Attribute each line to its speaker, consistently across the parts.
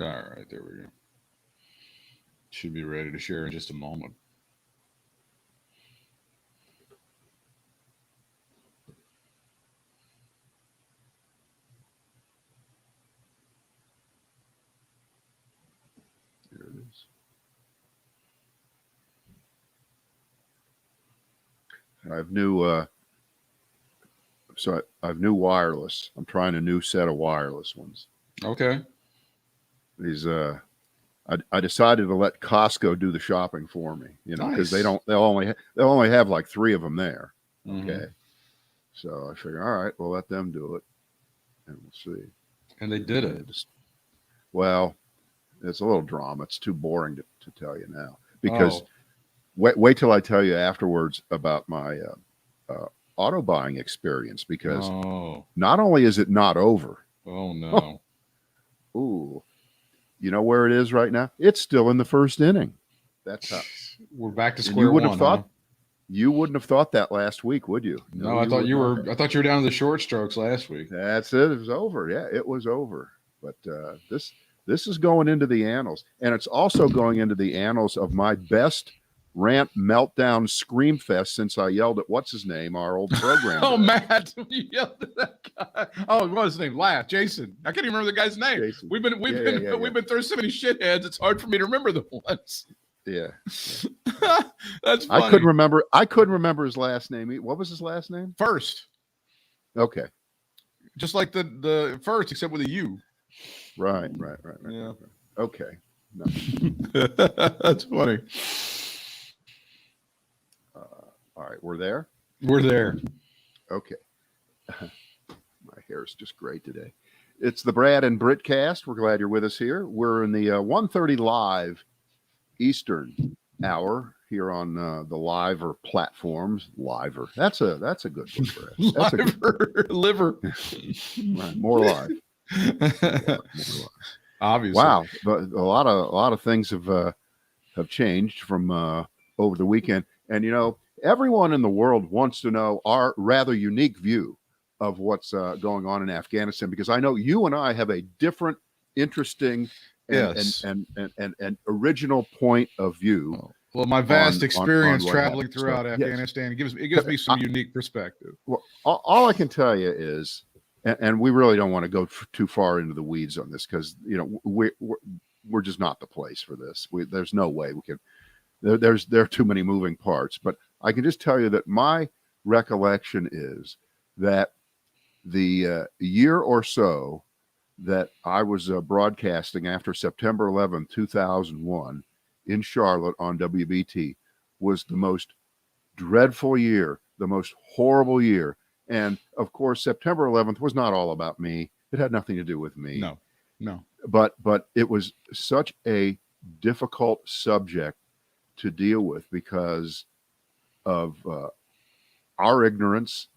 Speaker 1: All right, there we go. Should be ready to share in just a moment.
Speaker 2: There it is. I have new I've new wireless. I'm trying a new set of wireless ones.
Speaker 1: Okay.
Speaker 2: These I decided to let Costco do the shopping for me, because
Speaker 1: Nice.
Speaker 2: they'll only have like 3 of them there.
Speaker 1: Mm-hmm.
Speaker 2: Okay. So I figure, all right, we'll let them do it and we'll see.
Speaker 1: And they did
Speaker 2: And
Speaker 1: it.
Speaker 2: well, it's a little drama. It's too boring to tell you now because
Speaker 1: Oh.
Speaker 2: wait till I tell you afterwards about my uh, auto buying experience because
Speaker 1: Oh.
Speaker 2: not only is it not over,
Speaker 1: Oh no.
Speaker 2: ooh, you know where it is right now? It's still in the first inning. That's how.
Speaker 1: We're back to
Speaker 2: And you
Speaker 1: square
Speaker 2: would have
Speaker 1: one, huh?
Speaker 2: thought you wouldn't have thought that last week, would you?
Speaker 1: No,
Speaker 2: No,
Speaker 1: I
Speaker 2: you
Speaker 1: thought
Speaker 2: would
Speaker 1: you
Speaker 2: not
Speaker 1: were.
Speaker 2: have.
Speaker 1: I thought you were down to the short strokes last week.
Speaker 2: That's it. It was over. Yeah, it was over. But this is going into the annals, and it's also going into the annals of my best rant meltdown scream fest since I yelled at what's his name, our old program
Speaker 1: Oh,
Speaker 2: director.
Speaker 1: Matt, you yelled at that guy. Oh, what was his name? Laugh, Jason. I can't even remember the guy's name.
Speaker 2: Jason.
Speaker 1: We've been
Speaker 2: Yeah.
Speaker 1: we've been through so many shitheads. It's hard for me to remember the ones.
Speaker 2: Yeah.
Speaker 1: That's
Speaker 2: I
Speaker 1: funny.
Speaker 2: couldn't remember his last name. What was his last name?
Speaker 1: First,
Speaker 2: Okay.
Speaker 1: just like the first, except with a U.
Speaker 2: Right.
Speaker 1: Yeah.
Speaker 2: Okay. No.
Speaker 1: That's funny.
Speaker 2: All right. We're there.
Speaker 1: We're there.
Speaker 2: Okay. My hair is just great today. It's the Brad and Britt cast. We're glad you're with us here. We're in the 1:30 live Eastern hour here on the Liver platforms. Liver. That's a good one, Brad. That's a good
Speaker 1: liver.
Speaker 2: right. More live. More live.
Speaker 1: Obviously.
Speaker 2: Wow, but a lot of things have changed from over the weekend, and everyone in the world wants to know our rather unique view of what's going on in Afghanistan because I know you and I have a different, interesting, and
Speaker 1: Yes.
Speaker 2: and original point of view.
Speaker 1: Well, my vast experience
Speaker 2: on what
Speaker 1: traveling
Speaker 2: happened.
Speaker 1: throughout
Speaker 2: So, yes.
Speaker 1: Afghanistan gives me some unique perspective.
Speaker 2: Well, all I can tell you is, and we really don't want to go too far into the weeds on this because we're just not the place for this. There's no way we can. There are too many moving parts. But I can just tell you that my recollection is that the year or so that I was broadcasting after September 11th, 2001 in Charlotte on WBT was the most dreadful year, the most horrible year. And of course, September 11th was not all about me. It had nothing to do with me.
Speaker 1: No.
Speaker 2: But it was such a difficult subject to deal with because of our ignorance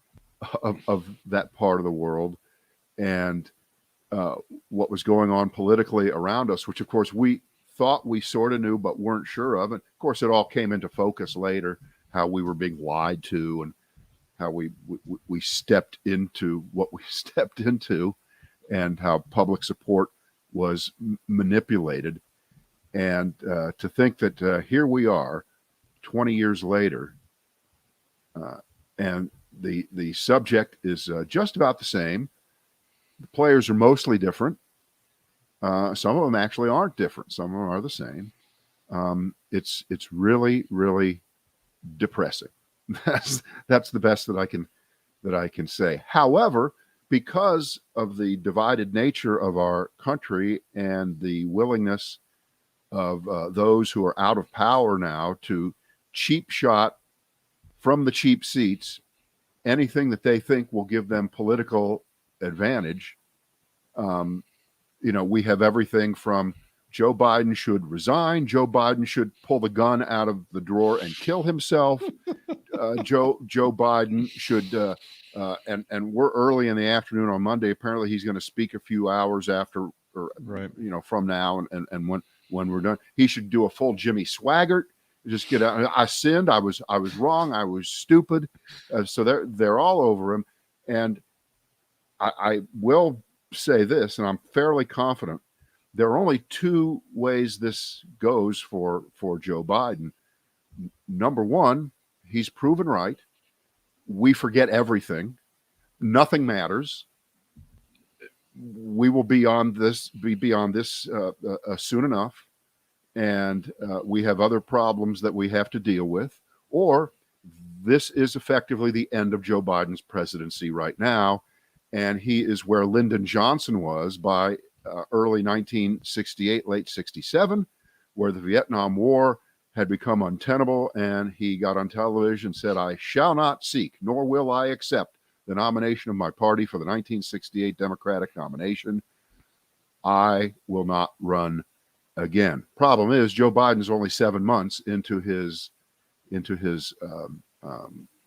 Speaker 2: of that part of the world and what was going on politically around us, which of course we thought we sort of knew but weren't sure of. And of course, it all came into focus later, how we were being lied to and how we stepped into what we stepped into and how public support was manipulated. And to think that here we are 20 years later and the subject is just about the same. The players are mostly different. Some of them actually aren't different. Some of them are the same. It's really, really depressing. That's the best that I can say. However, because of the divided nature of our country and the willingness of those who are out of power now to cheap shot from the cheap seats anything that they think will give them political advantage. We have everything from Joe Biden should resign. Joe Biden should pull the gun out of the drawer and kill himself. Joe Biden should, and we're early in the afternoon on Monday. Apparently, he's going to speak a few hours after, or
Speaker 1: Right.
Speaker 2: from now, and when we're done, he should do a full Jimmy Swaggart. Just get out. I sinned. I was wrong. I was stupid. So they're all over him, and I will say this, and I'm fairly confident there are only two ways this goes for Joe Biden. Number one, he's proven right. We forget everything. Nothing matters. We will be beyond this soon enough, and we have other problems that we have to deal with. Or this is effectively the end of Joe Biden's presidency right now, and he is where Lyndon Johnson was by early 1968, late 67, where the Vietnam War had become untenable, and he got on television and said, "I shall not seek, nor will I accept the nomination of my party for the 1968 Democratic nomination. I will not run again." Problem is, Joe Biden's only 7 months into his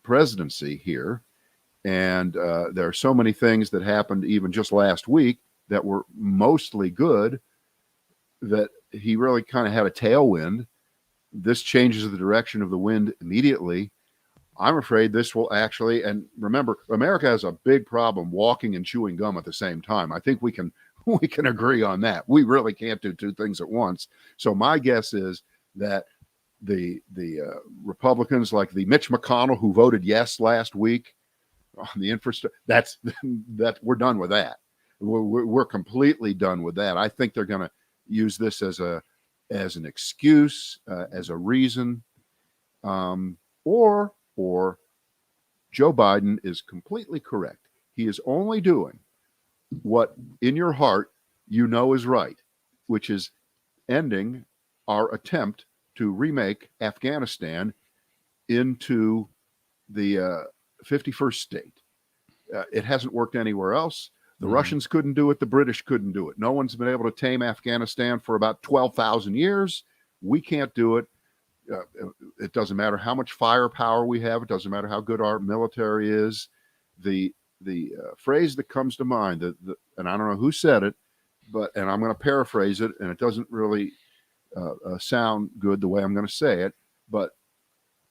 Speaker 2: presidency here, and there are so many things that happened even just last week that were mostly good that he really kind of had a tailwind. This changes the direction of the wind immediately. I'm afraid this will actually, and remember, America has a big problem walking and chewing gum at the same time. I think we can agree on that. We really can't do two things at once. So my guess is that the Republicans, like the Mitch McConnell who voted yes last week on the infrastructure, that we're done with that. We're completely done with that. I think they're going to use this as an excuse, as a reason, or Joe Biden is completely correct. He is only doing what in your heart you know is right, which is ending our attempt to remake Afghanistan into the 51st state. It hasn't worked anywhere else. The Russians couldn't do it. The British couldn't do it. No one's been able to tame Afghanistan for about 12,000 years. We can't do it. It doesn't matter how much firepower we have. It doesn't matter how good our military is. The phrase that comes to mind, and I don't know who said it, and I'm going to paraphrase it, and it doesn't really sound good the way I'm going to say it, but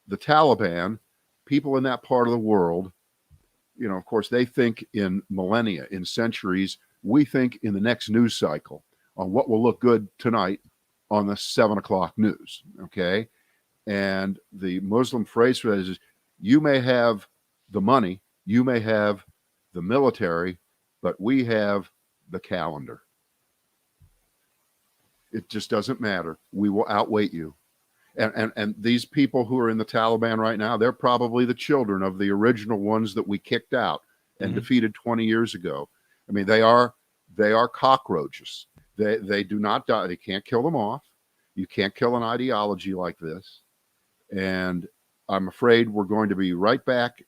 Speaker 2: the Taliban, people in that part of the world, of course, they think in millennia, in centuries. We think in the next news cycle on what will look good tonight on the 7 o'clock news. Okay. And the Muslim phrase for that is, you may have the money, you may have the military, but we have the calendar. It just doesn't matter. We will outweight you. And these people who are in the Taliban right now, they're probably the children of the original ones that we kicked out and defeated 20 years ago. I mean, they are cockroaches. They do not die. They can't kill them off. You can't kill an ideology like this. And I'm afraid we're going to be right back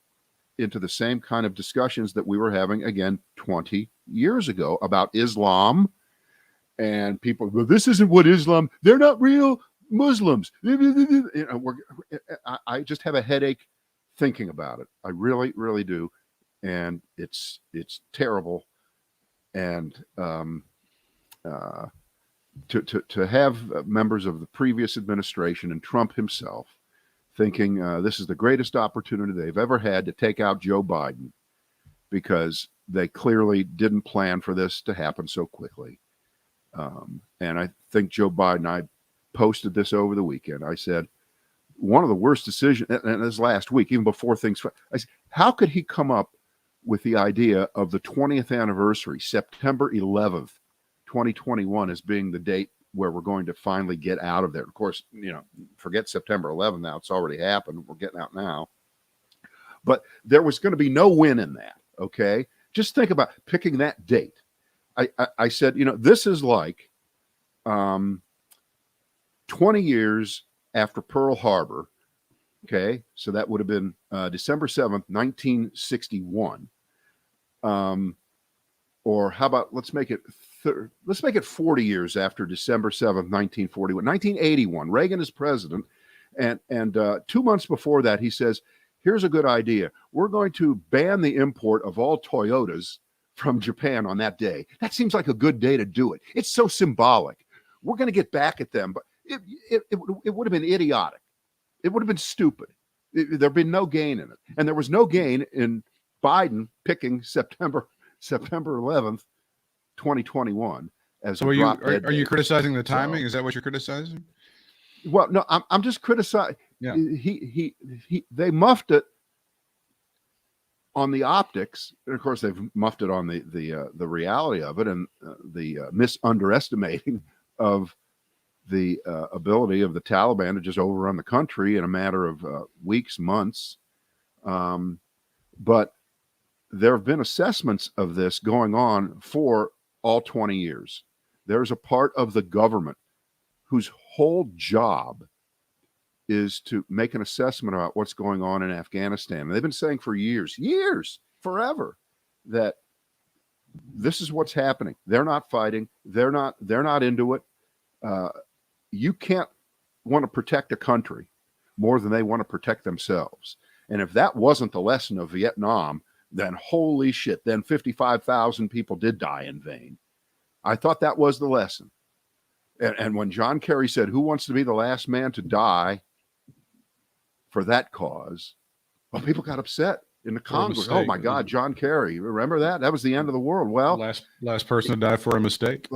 Speaker 2: into the same kind of discussions that we were having again 20 years ago about Islam. And people, well, this isn't what Islam, they're not real Muslims. I just have a headache thinking about it. I really, really do. And it's terrible. And to have members of the previous administration and Trump himself thinking this is the greatest opportunity they've ever had to take out Joe Biden, because they clearly didn't plan for this to happen so quickly. And I think Joe Biden, I posted this over the weekend. I said, one of the worst decisions, and this last week, even before things, I said, how could he come up with the idea of the 20th anniversary, September 11th, 2021, as being the date where we're going to finally get out of there? Of course, forget September 11th now. It's already happened. We're getting out now. But there was going to be no win in that, okay? Just think about picking that date. I said, this is like 20 years after Pearl Harbor, okay? So that would have been December 7th, 1961. Or how about, let's make it 40 years after December 7th, 1941. 1981, Reagan is president. And 2 months before that, he says, here's a good idea. We're going to ban the import of all Toyotas from Japan on that day. That seems like a good day to do it. It's so symbolic. We're going to get back at them, but it would have been idiotic. It would have been stupid. There'd been no gain in it. And there was no gain in Biden picking September 11th, 2021. as
Speaker 1: So
Speaker 2: a
Speaker 1: are
Speaker 2: drop dead
Speaker 1: you
Speaker 2: date.
Speaker 1: criticizing the timing?
Speaker 2: So,
Speaker 1: Is that what you're criticizing?
Speaker 2: well, no, I'm just criticizing.
Speaker 1: Yeah.
Speaker 2: They muffed it on the optics, and of course they've muffed it on the reality of it, and the underestimating of the ability of the Taliban to just overrun the country in a matter of weeks, months. But there have been assessments of this going on for all 20 years. There's a part of the government whose whole job is to make an assessment about what's going on in Afghanistan. And they've been saying for years, forever, that this is what's happening. They're not fighting. They're not into it. You can't want to protect a country more than they want to protect themselves. And if that wasn't the lesson of Vietnam, then holy shit, then 55,000 people did die in vain. I thought that was the lesson. And when John Kerry said, who wants to be the last man to die for that cause? Well, people got upset in the Congress. Oh my God, John Kerry. Remember that? That was the end of the world. Well,
Speaker 1: last person to die for a mistake.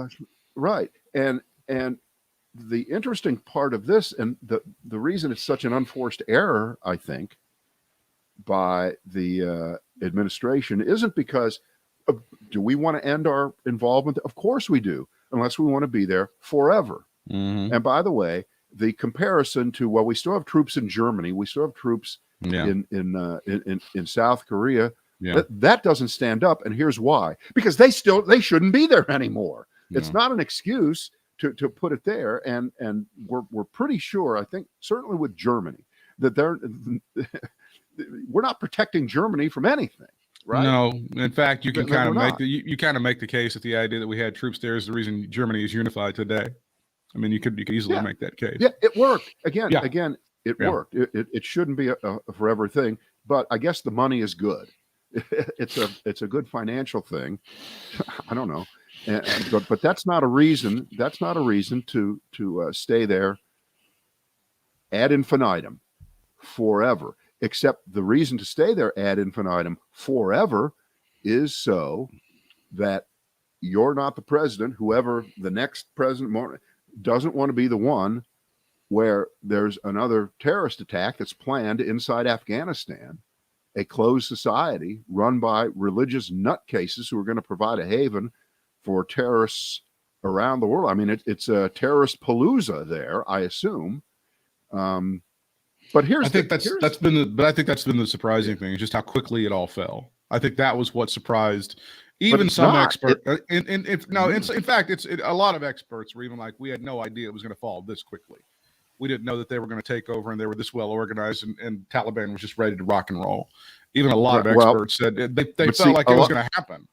Speaker 2: Right. And the interesting part of this, and the reason it's such an unforced error, I think, by the administration isn't because do we want to end our involvement? Of course we do, unless we want to be there forever.
Speaker 1: Mm-hmm.
Speaker 2: And by the way, the comparison to, well, we still have troops in Germany, we still have troops in South Korea.
Speaker 1: Yeah.
Speaker 2: That doesn't stand up, and here's why: because they shouldn't be there anymore. It's not an excuse to put it there, and we're pretty sure, I think, certainly with Germany, that we're not protecting Germany from anything. Right?
Speaker 1: No, in fact, you can kind of make
Speaker 2: you
Speaker 1: kind of make the case that the idea that we had troops there is the reason Germany is unified today. I mean, you could easily make that case.
Speaker 2: Yeah, it worked. Again, it worked. It shouldn't be a forever thing, but I guess the money is good. It's a good financial thing. I don't know, but that's not a reason. That's not a reason to stay there ad infinitum forever. Except the reason to stay there ad infinitum forever is so that you're not the president, whoever the next president doesn't want to be the one where there's another terrorist attack that's planned inside Afghanistan, a closed society run by religious nutcases who are going to provide a haven for terrorists around the world. I mean, it's a terrorist palooza there, I assume. But I think that's been the surprising thing, is just how quickly it all fell. I think that was what surprised even some experts. In fact, a lot of experts were even like, we had no idea it was going to fall this quickly. We didn't know that they were going to take over and they were this well organized, and Taliban was just ready to rock and roll. Even a lot of experts said they felt like it was going to happen.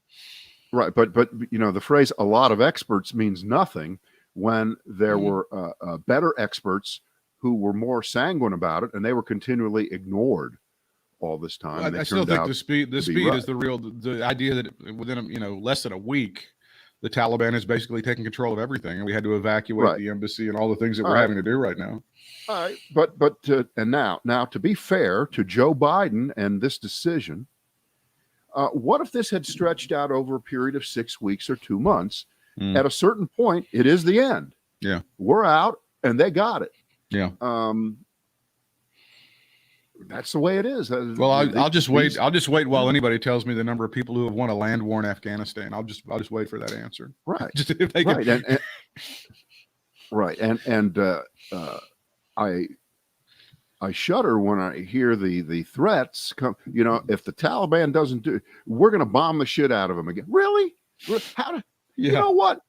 Speaker 2: Right, but the phrase "a lot of experts" means nothing when there were better experts who were more sanguine about it, and they were continually ignored all this time.
Speaker 1: Well, I still think the speed is the idea that within less than a week, the Taliban is basically taking control of everything, and we had to evacuate the embassy and all the things that we're having to do right now.
Speaker 2: All right, but and now to be fair to Joe Biden and this decision, what if this had stretched out over a period of 6 weeks or 2 months? At a certain point, it is the end.
Speaker 1: Yeah,
Speaker 2: we're out, and they got it.
Speaker 1: Yeah.
Speaker 2: That's the way it is.
Speaker 1: Well, I'll just wait. I'll just wait while anybody tells me the number of people who have won a land war in Afghanistan. I'll just wait for that answer.
Speaker 2: Right.
Speaker 1: Just if they can.
Speaker 2: Right. And I shudder when I hear the threats come. If the Taliban doesn't do, we're going to bomb the shit out of them again. Really? How? You know what?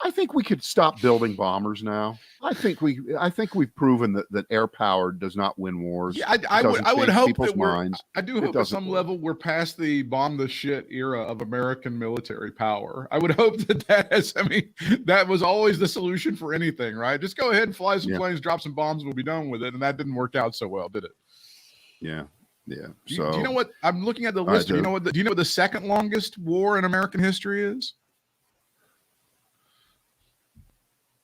Speaker 2: I think we could stop building bombers now. I think we've proven that air power does not win wars.
Speaker 1: Yeah, I would hope that I do hope at some
Speaker 2: work.
Speaker 1: level we're past the bomb the shit era of American military power. I would hope that was always the solution for anything, right? Just go ahead and fly some planes, drop some bombs, and we'll be done with it. And that didn't work out so well, did it?
Speaker 2: Yeah. Yeah.
Speaker 1: So do you know what? I'm looking at the list. Do you know what the second longest war in American history is?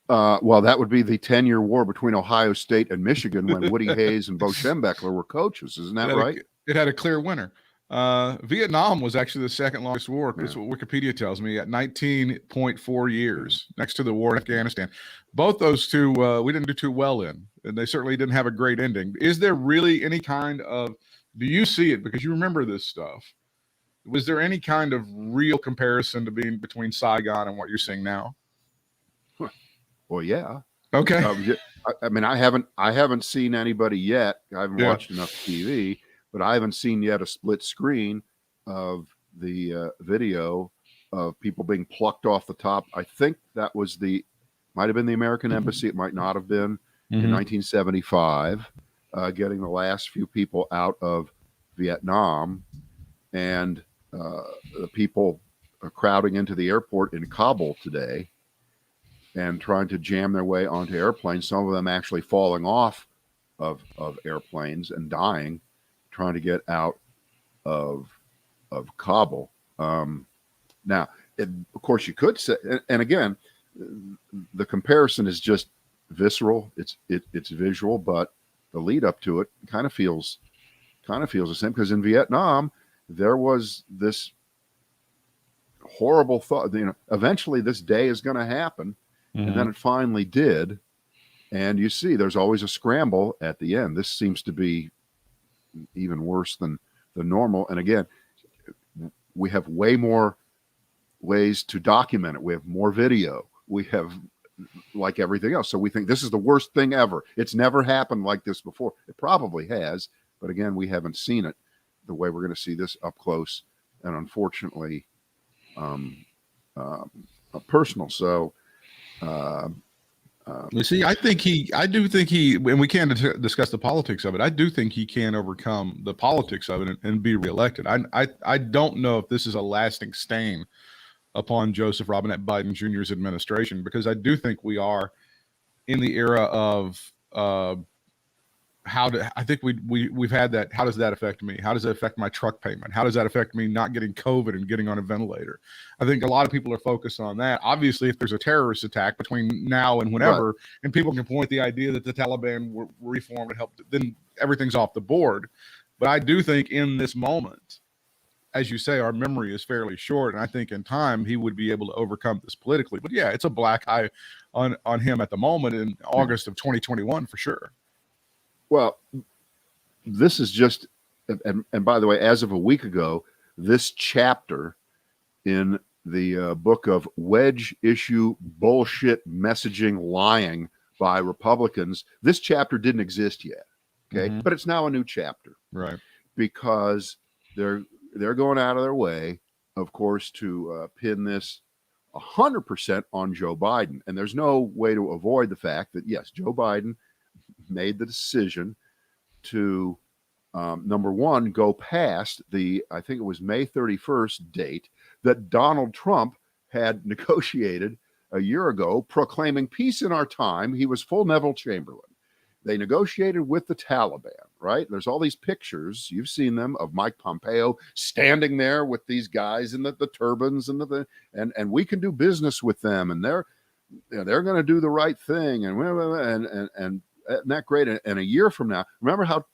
Speaker 2: Well, that would be the 10-year war between Ohio State and Michigan when Woody Hayes and Bo Schembechler were coaches. Isn't that right?
Speaker 1: It had a clear winner. Vietnam was actually the second longest war. That's what Wikipedia tells me, at 19.4 years, next to the war in Afghanistan. Both those two, we didn't do too well in, and they certainly didn't have a great ending. Is there really any kind of, do you see it, because you remember this stuff, was there any kind of real comparison to being between Saigon and what you're seeing now?
Speaker 2: Well, yeah.
Speaker 1: Okay.
Speaker 2: I mean, I haven't seen anybody yet. I haven't watched enough TV, but I haven't seen yet a split screen of the video of people being plucked off the top. I think that was might have been the American Embassy. It might not have been in 1975, getting the last few people out of Vietnam, and the people crowding into the airport in Kabul today and trying to jam their way onto airplanes. Some of them actually falling off of airplanes and dying, trying to get out of Kabul. Now, of course, you could say, and again, the comparison is just visceral. It's visual, but the lead up to it kind of feels the same, because in Vietnam there was this horrible thought, eventually this day is going to happen. And then it finally did. And you see, there's always a scramble at the end. This seems to be even worse than the normal. And again, we have way more ways to document it. We have more video. We have, like everything else. So we think this is the worst thing ever. It's never happened like this before. It probably has. But again, we haven't seen it the way we're going to see this up close and unfortunately personal. So,
Speaker 1: you see, I do think he, and we can't discuss the politics of it. I do think he can overcome the politics of it and be reelected. I don't know if this is a lasting stain upon Joseph Robinette Biden Jr.'s administration, because I do think we are in the era of I think we've had that. How does that affect me? How does it affect my truck payment? How does that affect me not getting COVID and getting on a ventilator? I think a lot of people are focused on that. Obviously, if there's a terrorist attack between now and whenever, and people can point the idea that the Taliban were reformed and helped, then everything's off the board. But I do think in this moment, as you say, our memory is fairly short, and I think in time he would be able to overcome this politically. But yeah, it's a black eye on him at the moment in August of 2021 for sure.
Speaker 2: Well, this is just, and by the way, as of a week ago, this chapter in the book of wedge issue bullshit messaging lying by Republicans, this chapter didn't exist yet. Okay. But it's now a new chapter.
Speaker 1: Right.
Speaker 2: Because they're going out of their way, of course, to pin this 100% on Joe Biden. And there's no way to avoid the fact that, yes, Joe Biden made the decision to, number one, go past I think it was May 31st date that Donald Trump had negotiated a year ago, proclaiming peace in our time. He was full Neville Chamberlain. They negotiated with the Taliban, right? There's all these pictures, you've seen them, of Mike Pompeo standing there with these guys in the turbans and we can do business with them, and they're going to do the right thing, and isn't that great? And a year from now, remember how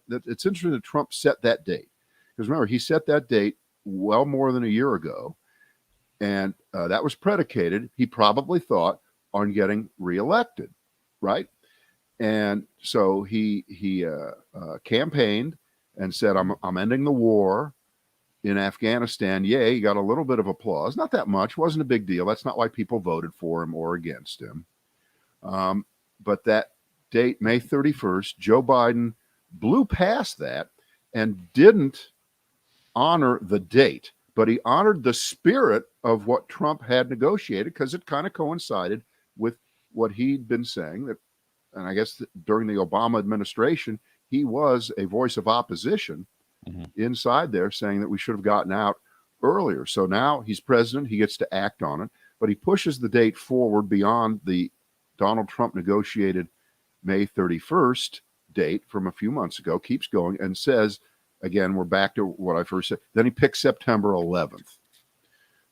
Speaker 2: it's interesting that Trump set that date, because remember, he set that date well more than a year ago, and that was predicated, he probably thought, on getting reelected, right? And so he campaigned and said, I'm ending the war in Afghanistan. Yay, he got a little bit of applause. Not that much. Wasn't a big deal. That's not why people voted for him or against him. But that date, May 31st, Joe Biden blew past that and didn't honor the date. But he honored the spirit of what Trump had negotiated, because it kind of coincided with what he'd been saying, that, and I guess during the Obama administration, he was a voice of opposition inside there, saying that we should have gotten out earlier. So now he's president, he gets to act on it, but he pushes the date forward beyond the Donald Trump negotiated May 31st date from a few months ago, keeps going and says, again, we're back to what I first said. Then he picks September 11th.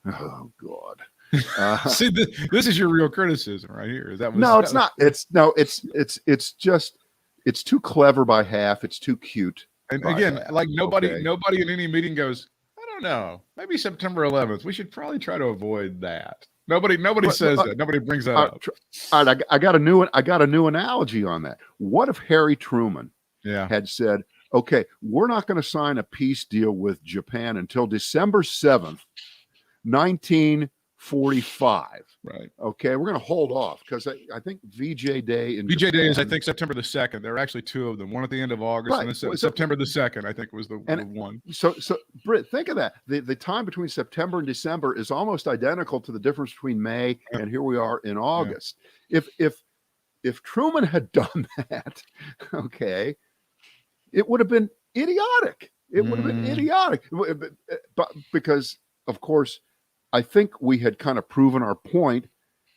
Speaker 2: Oh, God.
Speaker 1: See, this is your real criticism right here.
Speaker 2: No, it's not. It's just, it's too clever by half. It's too cute
Speaker 1: And again, like nobody
Speaker 2: Okay.
Speaker 1: in any meeting goes, I don't know, maybe September 11th. We should probably try to avoid that. Nobody says that. Nobody brings that up.
Speaker 2: All right, I got a new analogy on that. What if Harry Truman had said, okay, we're not going to sign a peace deal with Japan until December 7th, 1945.
Speaker 1: Right.
Speaker 2: Okay, we're going to hold off because I think VJ Day in
Speaker 1: VJ
Speaker 2: Japan,
Speaker 1: Day is, I think, September the 2nd. There are actually two of them. One at the end of August,
Speaker 2: right.
Speaker 1: and then September the 2nd, I think, was the one.
Speaker 2: So Britt, think of that. The time between September and December is almost identical to the difference between May and here we are in August. Yeah. If Truman had done that, okay, it would have been idiotic. It would have been idiotic, but because of course, I think we had kind of proven our point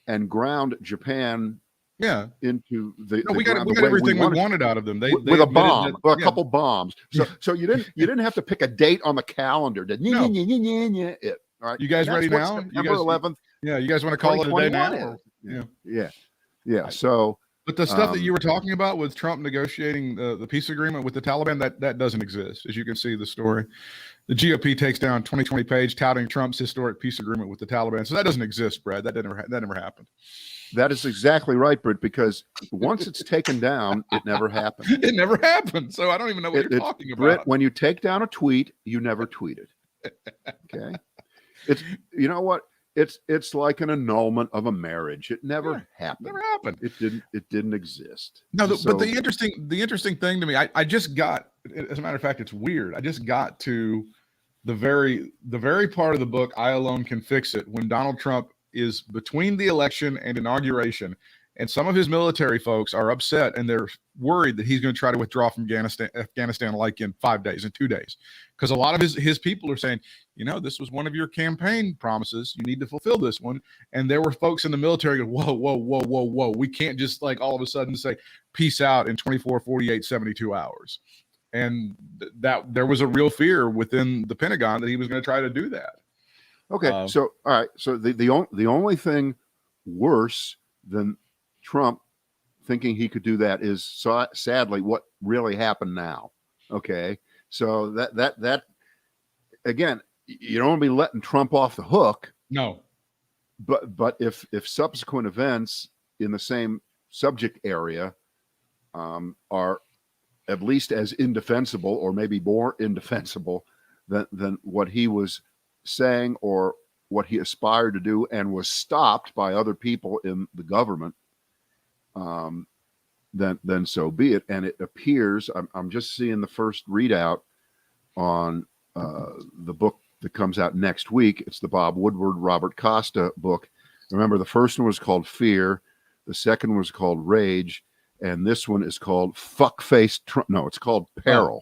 Speaker 2: and ground Japan into the
Speaker 1: we got everything we wanted out of them. They
Speaker 2: with a bomb, a couple bombs. So you didn't have to pick a date on the calendar to it. All right.
Speaker 1: You guys ready now?
Speaker 2: September 11th.
Speaker 1: Yeah, you guys want to call it a day now?
Speaker 2: Yeah. So
Speaker 1: but the stuff that you were talking about with Trump negotiating the peace agreement with the Taliban, that doesn't exist. As you can see the story, the GOP takes down 2020 page touting Trump's historic peace agreement with the Taliban. So that doesn't exist, Brad. That never happened.
Speaker 2: That is exactly right, Britt, because once it's taken down, it never happened.
Speaker 1: It never happened. So I don't even know what you're talking about.
Speaker 2: Britt, when you take down a tweet, you never tweet it. Okay. It's, you know what? It's like an annulment of a marriage. It never happened.
Speaker 1: Never happened.
Speaker 2: It didn't exist.
Speaker 1: No, but the interesting thing to me, I just got, as a matter of fact, it's weird. I just got to the very part of the book, I Alone Can Fix It, when Donald Trump is between the election and inauguration, and some of his military folks are upset and they're worried that he's going to try to withdraw from Afghanistan like in 5 days, in 2 days. Because a lot of his people are saying, this was one of your campaign promises. You need to fulfill this one. And there were folks in the military go, whoa. We can't just like all of a sudden say peace out in 24, 48, 72 hours. And that there was a real fear within the Pentagon that he was going to try to do that.
Speaker 2: Okay. So, all right. So the only thing worse than Trump thinking he could do that is sadly what really happened now. Okay. So that again, you don't want to be letting Trump off the hook.
Speaker 1: No.
Speaker 2: But if subsequent events in the same subject area are at least as indefensible or maybe more indefensible than what he was saying or what he aspired to do and was stopped by other people in the government, then so be it. And it appears, I'm just seeing the first readout on the book that comes out next week. It's the Bob Woodward, Robert Costa book. Remember, the first one was called Fear. The second was called Rage. And this one is called Fuckface Trump. No, it's called Peril.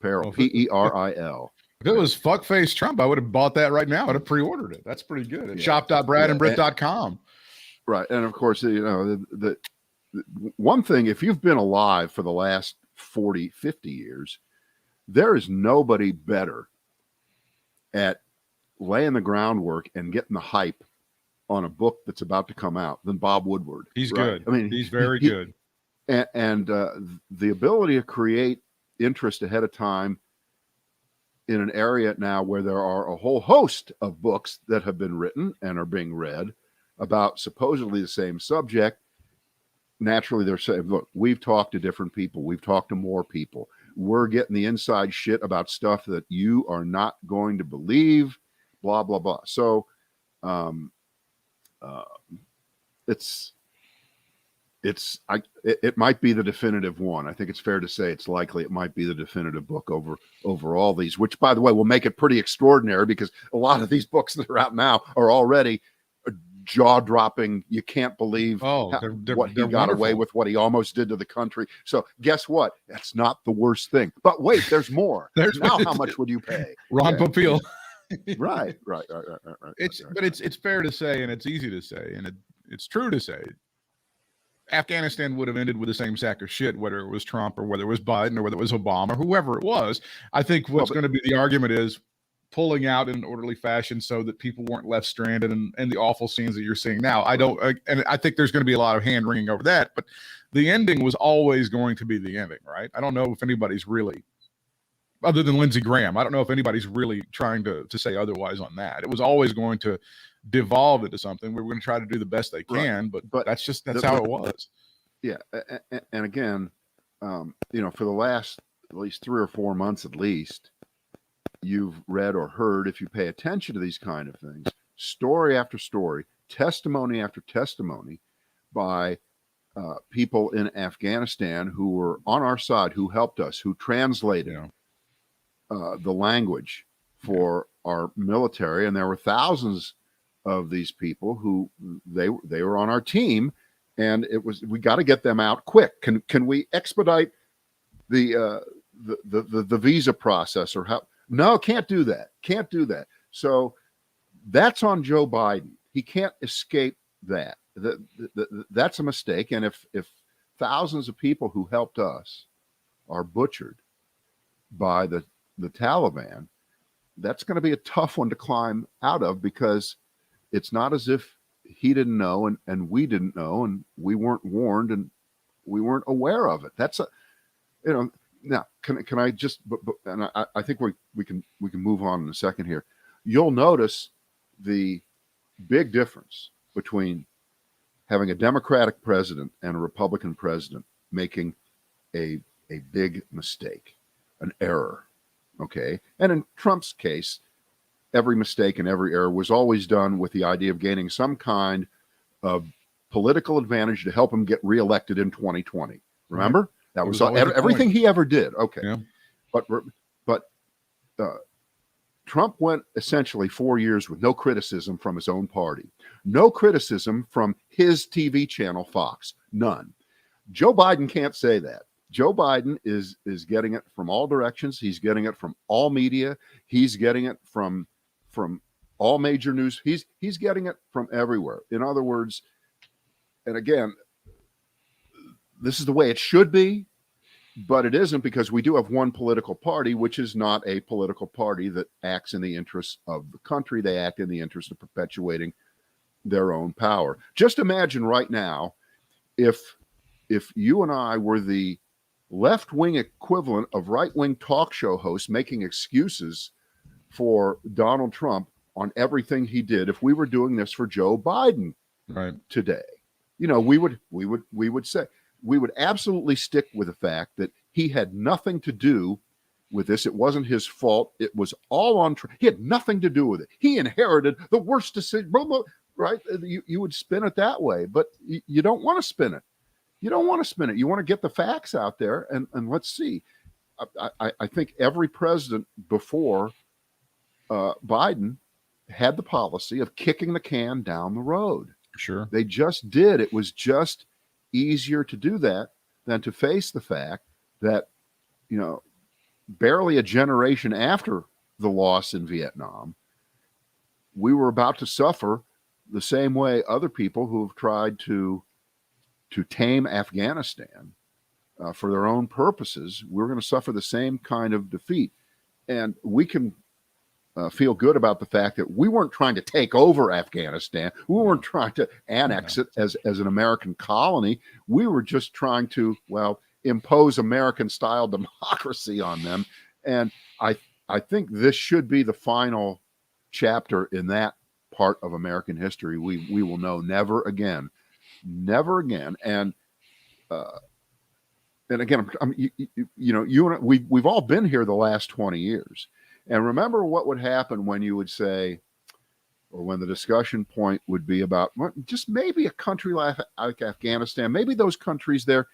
Speaker 2: Peril. Peril.
Speaker 1: If it was Fuckface Trump, I would have bought that right now. I'd have pre-ordered it. That's pretty good. At shop.bradandbritt.com.
Speaker 2: Right. And of course, the one thing, if you've been alive for the last 40, 50 years, there is nobody better at laying the groundwork and getting the hype on a book that's about to come out than Bob Woodward.
Speaker 1: He's good. I mean, he's very good.
Speaker 2: And the ability to create interest ahead of time in an area now where there are a whole host of books that have been written and are being read about supposedly the same subject. Naturally, they're saying, look, we've talked to different people. We've talked to more people. We're getting the inside shit about stuff that you are not going to believe, blah, blah, blah. So it might be the definitive one. I think it's fair to say it's likely it might be the definitive book over all these, which, by the way, will make it pretty extraordinary because a lot of these books that are out now are already jaw-dropping. You can't believe what he got away with, what he almost did to the country. So guess what? That's not the worst thing. But wait, there's more. Now how much would you pay?
Speaker 1: Ron Popeil.
Speaker 2: Right.
Speaker 1: It's fair to say, and it's easy to say, and it's true to say, Afghanistan would have ended with the same sack of shit, whether it was Trump or whether it was Biden or whether it was Obama or whoever it was. I think what's going to be the argument is pulling out in an orderly fashion so that people weren't left stranded and the awful scenes that you're seeing now. And I think there's going to be a lot of hand wringing over that, but the ending was always going to be the ending, right? I don't know if anybody's really other than Lindsey Graham. I don't know if anybody's really trying to say otherwise on that. It was always going to devolve into something. We were going to try to do the best they can, but that's how it was.
Speaker 2: Yeah. And again, for the last at least 3 or 4 months at least, you've read or heard, if you pay attention to these kind of things, story after story, testimony after testimony by people in Afghanistan who were on our side, who helped us, who translated the language for our military. And there were thousands of these people who they were on our team, and we got to get them out quick. Can we expedite the visa process, or how? No, can't do that. So that's on Joe Biden. He can't escape that. That's a mistake. And if thousands of people who helped us are butchered by the Taliban, that's going to be a tough one to climb out of, because it's not as if he didn't know and we didn't know and we weren't warned and we weren't aware of it. That's now can I just and I think we can move on in a second here. You'll notice the big difference between having a Democratic president and a Republican president making a big mistake, an error. Okay. And in Trump's case, every mistake and every error was always done with the idea of gaining some kind of political advantage to help him get reelected in 2020. Remember? That was everything he ever did. Okay. Yeah. But Trump went essentially 4 years with no criticism from his own party, no criticism from his TV channel, Fox, none. Joe Biden can't say that. Joe Biden is getting it from all directions. He's getting it from all media. He's getting it from all major news. He's getting it from everywhere. In other words, and again, this is the way it should be, but it isn't, because we do have one political party, which is not a political party that acts in the interests of the country. They act in the interest of perpetuating their own power. Just imagine right now if you and I were the left-wing equivalent of right-wing talk show hosts making excuses for Donald Trump on everything he did. If we were doing this for Joe Biden today, we would say, we would absolutely stick with the fact that he had nothing to do with this. It wasn't his fault. It was all on Trump. He had nothing to do with it. He inherited the worst decision, right? You would spin it that way, but you don't want to spin it. You don't want to spin it. You want to get the facts out there, and let's see. I think every president before Biden had the policy of kicking the can down the road.
Speaker 1: Sure.
Speaker 2: They just did. It was just easier to do that than to face the fact that, barely a generation after the loss in Vietnam, we were about to suffer the same way other people who have tried to tame Afghanistan for their own purposes. We're going to suffer the same kind of defeat. And we can feel good about the fact that we weren't trying to take over Afghanistan. We weren't trying to annex it as an American colony. We were just trying to, impose American-style democracy on them. And I think this should be the final chapter in that part of American history. We will know never again. And again, you and I, we've all been here the last 20 years. And remember what would happen when you would say, or when the discussion point would be about just maybe a country like Afghanistan, maybe those countries there,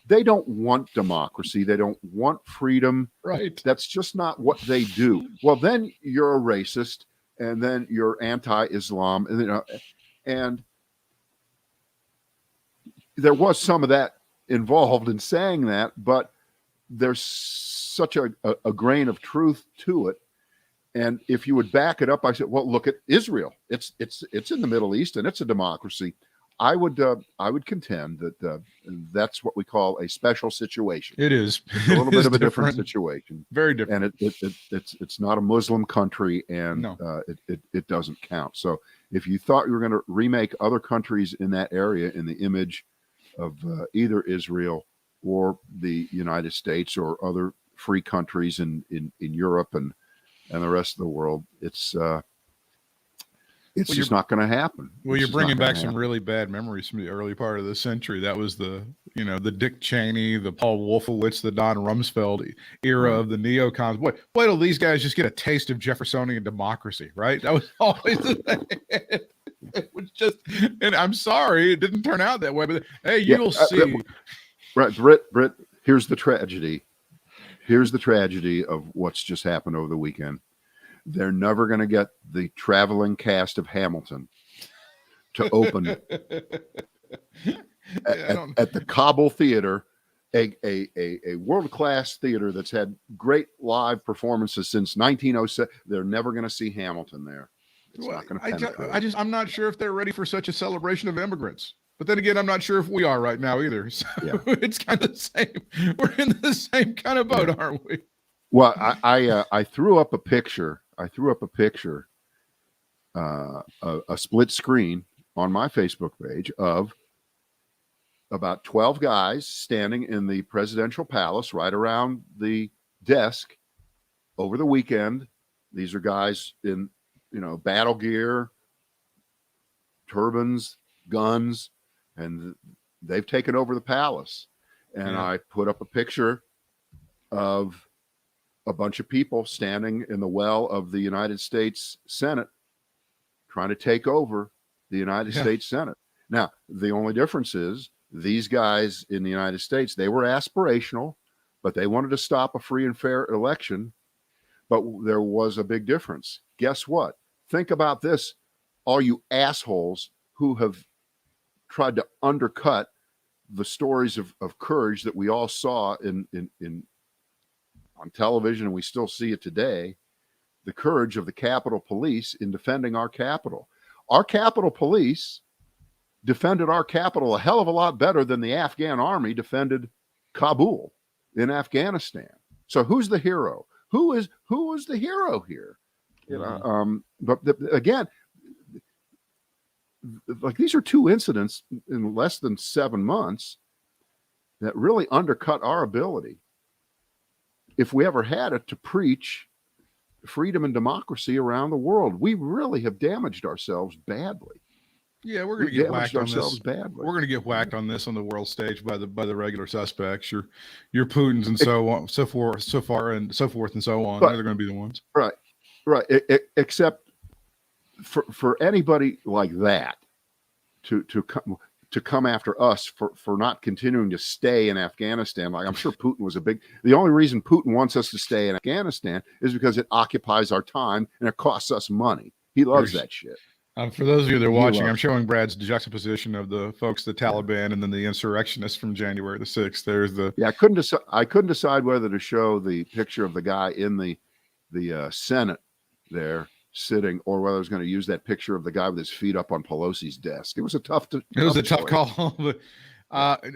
Speaker 2: they don't want democracy. They don't want freedom.
Speaker 1: Right.
Speaker 2: That's just not what they do. Well, then you're a racist, and then you're anti-Islam, and there was some of that involved in saying that, but there's such a grain of truth to it. And if you would back it up, I said, well, look at Israel. It's in the Middle East, and it's a democracy. I would contend that that's what we call a special situation.
Speaker 1: It is
Speaker 2: a little bit of a different situation,
Speaker 1: very different,
Speaker 2: and it's not a Muslim country, and
Speaker 1: no.
Speaker 2: It doesn't count. So if you thought you were going to remake other countries in that area in the image of either Israel or the United States or other free countries in Europe and the rest of the world. It's just not going to happen.
Speaker 1: Well, you're bringing back some really bad memories from the early part of the century. That was the Dick Cheney, the Paul Wolfowitz, the Don Rumsfeld era of the neocons. Wait till these guys just get a taste of Jeffersonian democracy, right? That was always the thing. It was just, and I'm sorry, it didn't turn out that way, but hey, you'll see.
Speaker 2: Right, Britt, here's the tragedy. Here's the tragedy of what's just happened over the weekend. They're never going to get the traveling cast of Hamilton to open at the Kabul Theater, a world-class theater that's had great live performances since 1907. They're never going to see Hamilton there. It's not going to penetrate.
Speaker 1: I'm not sure if they're ready for such a celebration of immigrants. But then again, I'm not sure if we are right now either. So it's kind of the same. We're in the same kind of boat, aren't we?
Speaker 2: Well, I threw up a picture. A split screen on my Facebook page of about 12 guys standing in the presidential palace right around the desk over the weekend. These are guys in, battle gear, turbans, guns, and they've taken over the palace. And I put up a picture of a bunch of people standing in the well of the United States Senate trying to take over the United States Senate. Now, the only difference is these guys in the United States, they were aspirational, but they wanted to stop a free and fair election. But there was a big difference. Guess what? Think about this, all you assholes who have tried to undercut the stories of courage that we all saw on television, and we still see it today, the courage of the Capitol Police in defending our Capitol. Our Capitol Police defended our Capitol a hell of a lot better than the Afghan army defended Kabul in Afghanistan. So who's the hero? Who is the hero here? Again, like these are two incidents in less than 7 months that really undercut our ability, if we ever had it, to preach freedom and democracy around the world. We really have damaged ourselves badly.
Speaker 1: Yeah, we're going to get whacked on this
Speaker 2: badly.
Speaker 1: We're going to get whacked on this on the world stage by the regular suspects, your Putins and so on, so forth and so on. They're going to be the ones.
Speaker 2: Right. Except for anybody like that to come after us for not continuing to stay in Afghanistan. Like, I'm sure Putin was the only reason Putin wants us to stay in Afghanistan is because it occupies our time and it costs us money. He loves that shit.
Speaker 1: For those of you that are watching, I'm showing Brad's juxtaposition of the folks, the Taliban, and then the insurrectionists from January the 6th. There's the
Speaker 2: I couldn't decide whether to show the picture of the guy in the Senate there sitting, or whether I was going to use that picture of the guy with his feet up on Pelosi's desk. It was a tough
Speaker 1: call, but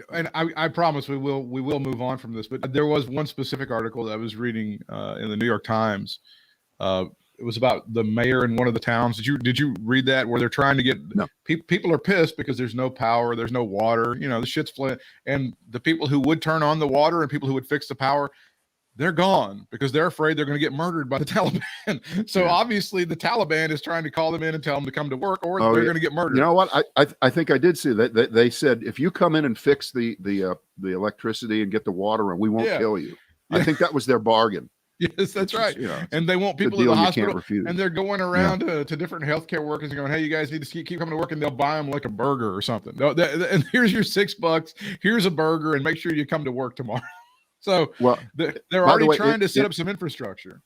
Speaker 1: and I promise we will move on from this. But there was one specific article that I was reading in the New York Times. It was about the mayor in one of the towns. Did you read that, where they're trying to get people are pissed because there's no power, there's no water, the shit's flat, and the people who would turn on the water and people who would fix the power, they're gone because they're afraid they're going to get murdered by the Taliban. So obviously the Taliban is trying to call them in and tell them to come to work, or they're going to get murdered.
Speaker 2: You know what? I think I did see that. They said, if you come in and fix the electricity and get the water, and we won't kill you. I think that was their bargain.
Speaker 1: Yes, that's right. And they want people in the hospital, and they're going around to different healthcare workers and going, hey, you guys need to keep coming to work, and they'll buy them like a burger or something. And here's your $6. Here's a burger, and make sure you come to work tomorrow. So they're already trying to set up some infrastructure.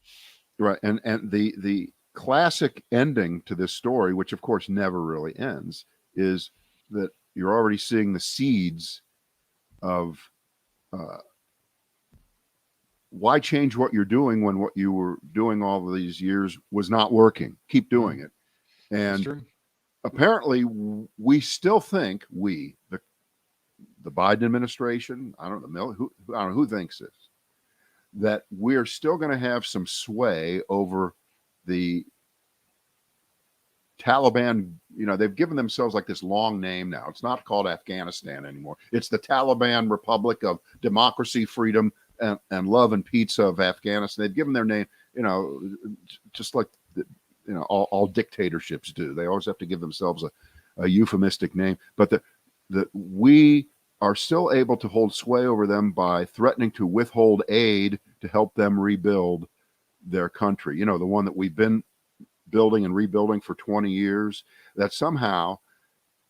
Speaker 2: Right. And the classic ending to this story, which of course never really ends, is that you're already seeing the seeds of why change what you're doing when what you were doing all of these years was not working. Keep doing it. And apparently we still think, the Biden administration, I don't know who thinks this, that we're still going to have some sway over the Taliban. They've given themselves like this long name now. It's not called Afghanistan anymore. It's the Taliban Republic of Democracy, Freedom, and love and pizza of Afghanistan. They've given their name, just like all dictatorships do. They always have to give themselves a euphemistic name, but that we are still able to hold sway over them by threatening to withhold aid to help them rebuild their country. The one that we've been building and rebuilding for 20 years, that somehow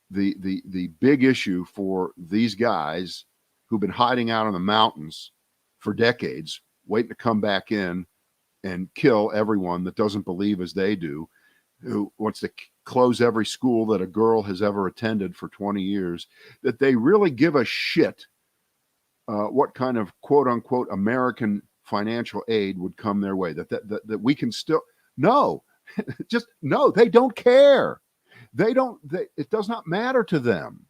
Speaker 2: the big issue for these guys who've been hiding out in the mountains for decades, waiting to come back in and kill everyone that doesn't believe as they do, who wants to close every school that a girl has ever attended for 20 years, that they really give a shit what kind of quote unquote American financial aid would come their way, that we can still, no, just no, they don't care. It does not matter to them.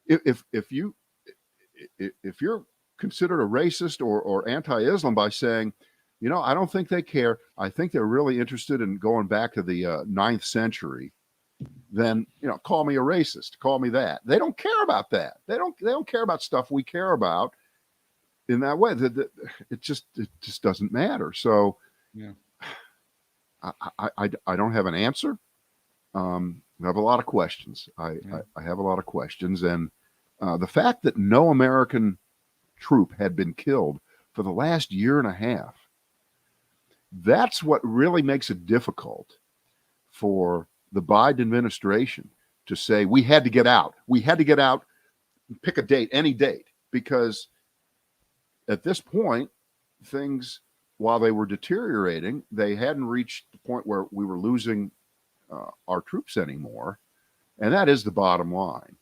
Speaker 2: If you're considered a racist or anti-Islam by saying, I don't think they care, I think they're really interested in going back to the 9th century, then call me a racist, call me that. They don't care about that. They don't care about stuff we care about in that way. It just doesn't matter. So
Speaker 1: yeah,
Speaker 2: I don't have an answer. I have a lot of questions. I have a lot of questions, and the fact that no American troop had been killed for the last year and a half, that's what really makes it difficult for the Biden administration to say we had to get out. We had to get out, pick a date, any date, because at this point, things, while they were deteriorating, they hadn't reached the point where we were losing our troops anymore. And that is the bottom line.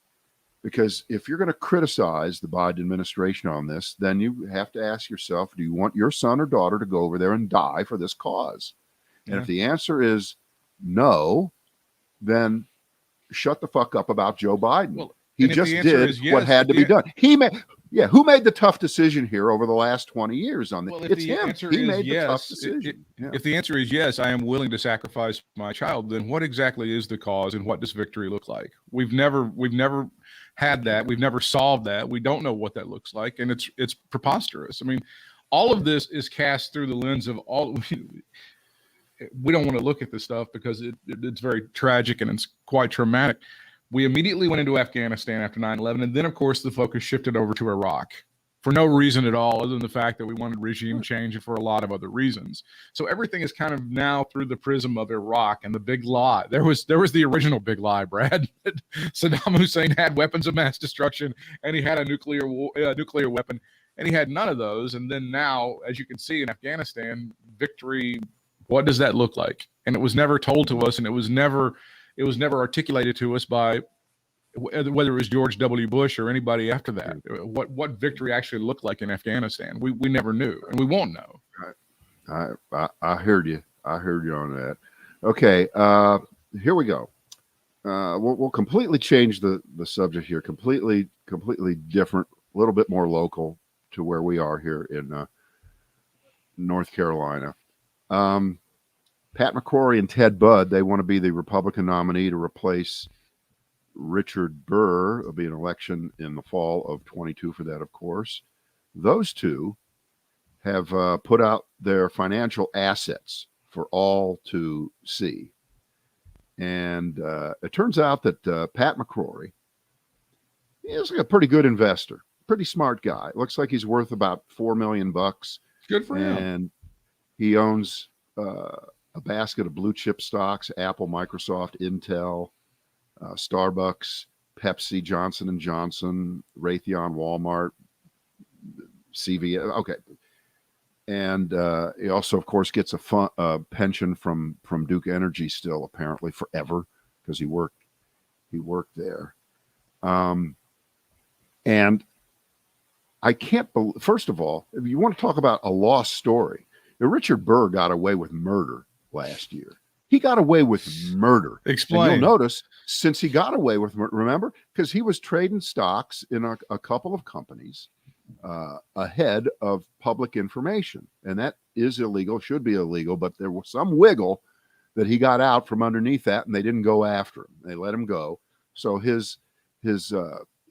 Speaker 2: Because if you're going to criticize the Biden administration on this, then you have to ask yourself, do you want your son or daughter to go over there and die for this cause? And if the answer is no, then shut the fuck up about Joe Biden.
Speaker 1: Well,
Speaker 2: he just did what had to be done. Who made the tough decision here over the last 20 years on this?
Speaker 1: Well,
Speaker 2: it's him. He made the tough decision.
Speaker 1: If the answer is yes, I am willing to sacrifice my child, then what exactly is the cause and what does victory look like? We've never had that. We've never solved that. We don't know what that looks like, and it's preposterous. I mean, all of this is cast through the lens of all. We don't want to look at this stuff because it's very tragic and it's quite traumatic. We immediately went into Afghanistan after 9/11, and then, of course, the focus shifted over to Iraq for no reason at all, other than the fact that we wanted regime change and for a lot of other reasons. So everything is kind of now through the prism of Iraq and the big lie. There was the original big lie, Brad. Saddam Hussein had weapons of mass destruction, and he had a nuclear weapon, and he had none of those. And then now, as you can see in Afghanistan, victory, what does that look like? And it was never told to us, and it was never articulated to us by whether it was George W. Bush or anybody after that. What victory actually looked like in Afghanistan, we never knew, and we won't know.
Speaker 2: I heard you. I heard you on that. Okay, here we go. We'll completely change the subject here. Completely different. A little bit more local to where we are here in North Carolina. Pat McCrory and Ted Budd, they want to be the Republican nominee to replace Richard Burr. There'll be an election in the fall of 22 for that, of course. Those two have put out their financial assets for all to see. And it turns out that Pat McCrory is a pretty good investor, pretty smart guy. It looks like he's worth about $4 million.
Speaker 1: Good for him.
Speaker 2: And he owns a basket of blue chip stocks: Apple, Microsoft, Intel, Starbucks, Pepsi, Johnson & Johnson, Raytheon, Walmart, CVS. Okay. And he also, of course, gets a pension from Duke Energy still, apparently forever, because he worked there. And I can't believe, first of all, if you want to talk about a lost story, Richard Burr got away with murder last year. He got away with murder.
Speaker 1: Explain.
Speaker 2: And you'll notice, since he got away with murder, remember, because he was trading stocks in a couple of companies ahead of public information. And that is illegal, should be illegal, but there was some wiggle that he got out from underneath that, and they didn't go after him. They let him go. So his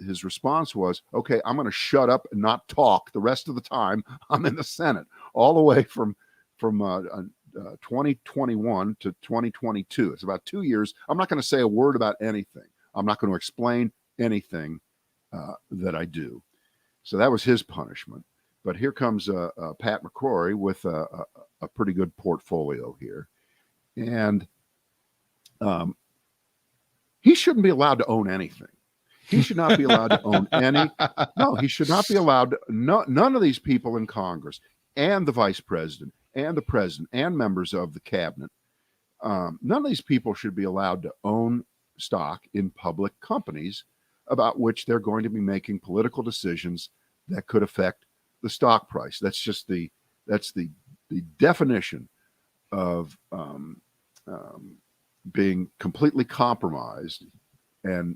Speaker 2: his response was, okay, I'm going to shut up and not talk the rest of the time I'm in the Senate, all the way from 2021 to 2022. It's about 2 years. I'm not going to say a word about anything. I'm not going to explain anything that I do. So that was his punishment. But here comes Pat McCrory with a pretty good portfolio here. And he shouldn't be allowed to own anything. He should not be allowed to own any. No, he should not be allowed to. None of these people in Congress and the vice president and the president and members of the cabinet, none of these people should be allowed to own stock in public companies about which they're going to be making political decisions that could affect the stock price. That's just the definition of being completely compromised and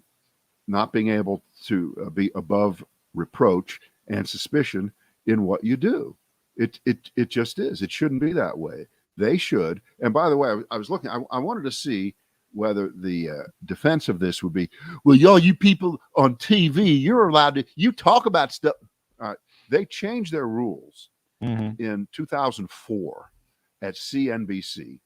Speaker 2: not being able to be above reproach and suspicion in what you do. It just is. It shouldn't be that way. They should. And by the way, I was looking. I wanted to see whether the defense of this would be, well, you people on TV, you're allowed to. You talk about stuff. They changed their rules in 2004 at CNBC.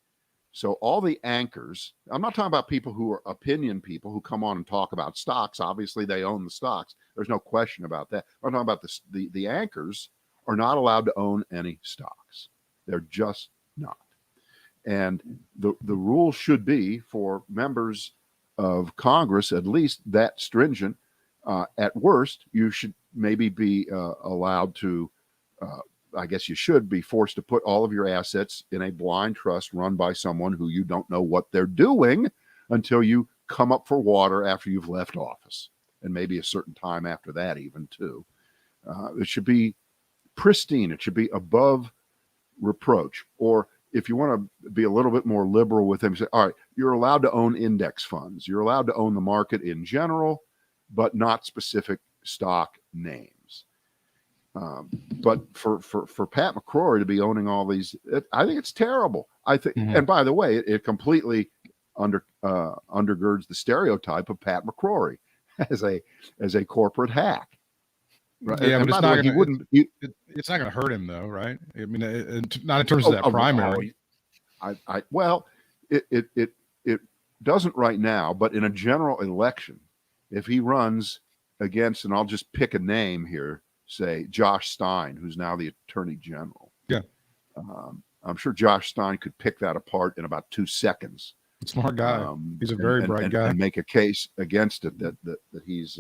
Speaker 2: So all the anchors, I'm not talking about people who are opinion people who come on and talk about stocks. Obviously, they own the stocks. There's no question about that. I'm talking about the anchors are not allowed to own any stocks. They're just not. And the rule should be for members of Congress, at least that stringent. At worst, you should maybe be allowed to, I guess you should be forced to put all of your assets in a blind trust run by someone who you don't know what they're doing until you come up for water after you've left office, and maybe a certain time after that even too. It should be pristine. It should be above reproach. Or if you want to be a little bit more liberal with them, say, all right, you're allowed to own index funds. You're allowed to own the market in general, but not specific stock names. But for Pat McCrory to be owning all these, I think it's terrible. I think, and by the way, it completely undergirds the stereotype of Pat McCrory as a corporate hack. Right?
Speaker 1: Yeah,
Speaker 2: and
Speaker 1: but
Speaker 2: by the way,
Speaker 1: it's not going to hurt him though, right? I mean, not in terms of that primary.
Speaker 2: Well, it doesn't right now, but in a general election, if he runs against, and I'll just pick a name here, say Josh Stein, who's now the Attorney General. Yeah. I'm sure Josh Stein could pick that apart in about 2 seconds.
Speaker 1: Smart guy. He's a very bright guy.
Speaker 2: And make a case against it that he's